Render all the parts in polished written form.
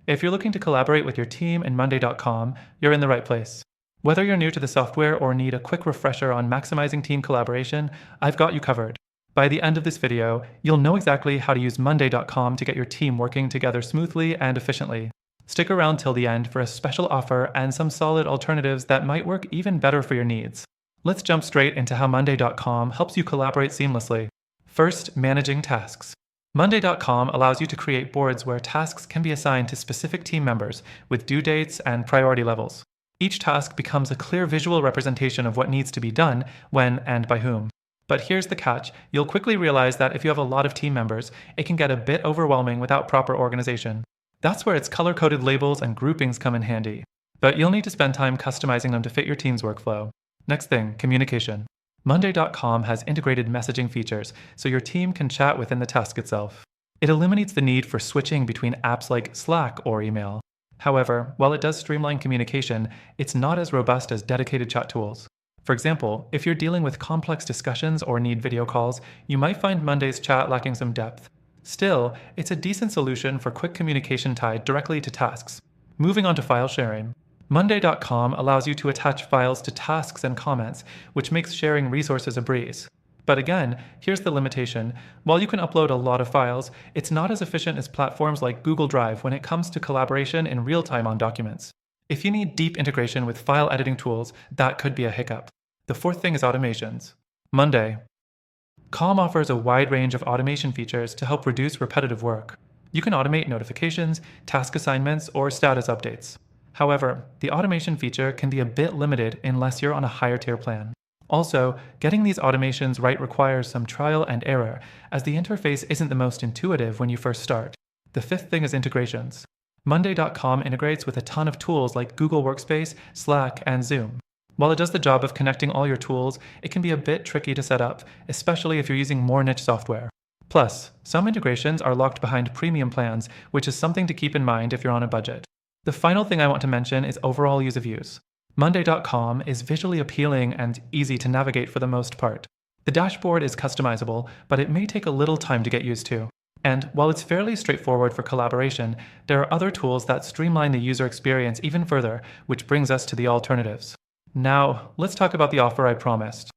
If you're looking to collaborate with your team in Monday.com, you're in the right place. Whether you're new to the software or need a quick refresher on maximizing team collaboration, I've got you covered. By the end of this video, you'll know exactly how to use Monday.com to get your team working together smoothly and efficiently. Stick around till the end for a special offer and some solid alternatives that might work even better for your needs. Let's jump straight into how Monday.com helps you collaborate seamlessly. First, managing tasks. Monday.com allows you to create boards where tasks can be assigned to specific team members with due dates and priority levels. Each task becomes a clear visual representation of what needs to be done, when, and by whom. But here's the catch. You'll quickly realize that if you have a lot of team members, it can get a bit overwhelming without proper organization. That's where its color-coded labels and groupings come in handy. But you'll need to spend time customizing them to fit your team's workflow. Next thing, communication. Monday.com has integrated messaging features, so your team can chat within the task itself. It eliminates the need for switching between apps like Slack or email. However, while it does streamline communication, it's not as robust as dedicated chat tools. For example, if you're dealing with complex discussions or need video calls, you might find Monday's chat lacking some depth. Still, it's a decent solution for quick communication tied directly to tasks. Moving on to file sharing. Monday.com allows you to attach files to tasks and comments, which makes sharing resources a breeze. But again, here's the limitation. While you can upload a lot of files, it's not as efficient as platforms like Google Drive when it comes to collaboration in real time on documents. If you need deep integration with file editing tools, that could be a hiccup. The fourth thing is automations. Monday.com offers a wide range of automation features to help reduce repetitive work. You can automate notifications, task assignments, or status updates. However, the automation feature can be a bit limited unless you're on a higher tier plan. Also, getting these automations right requires some trial and error, as the interface isn't the most intuitive when you first start. The fifth thing is integrations. Monday.com integrates with a ton of tools like Google Workspace, Slack, and Zoom. While it does the job of connecting all your tools, it can be a bit tricky to set up, especially if you're using more niche software. Plus, some integrations are locked behind premium plans, which is something to keep in mind if you're on a budget. The final thing I want to mention is overall ease of use. Monday.com is visually appealing and easy to navigate for the most part. The dashboard is customizable, but it may take a little time to get used to. And while it's fairly straightforward for collaboration, there are other tools that streamline the user experience even further, which brings us to the alternatives. Now, let's talk about the offer I promised.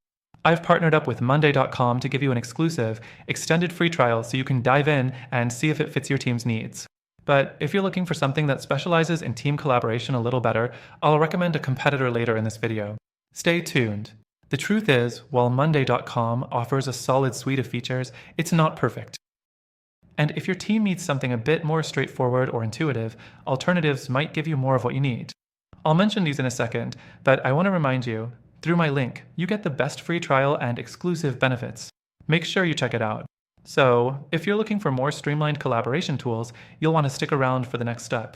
I've partnered up with Monday.com to give you an exclusive, extended free trial so you can dive in and see if it fits your team's needs. But if you're looking for something that specializes in team collaboration a little better, I'll recommend a competitor later in this video. Stay tuned. The truth is, while Monday.com offers a solid suite of features, it's not perfect. And if your team needs something a bit more straightforward or intuitive, alternatives might give you more of what you need. I'll mention these in a second, but I want to remind you, through my link, you get the best free trial and exclusive benefits. Make sure you check it out. So, if you're looking for more streamlined collaboration tools, you'll want to stick around for the next step.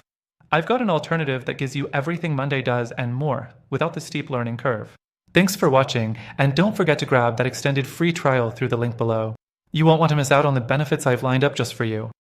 I've got an alternative that gives you everything Monday does and more, without the steep learning curve. Thanks for watching, and don't forget to grab that extended free trial through the link below. You won't want to miss out on the benefits I've lined up just for you.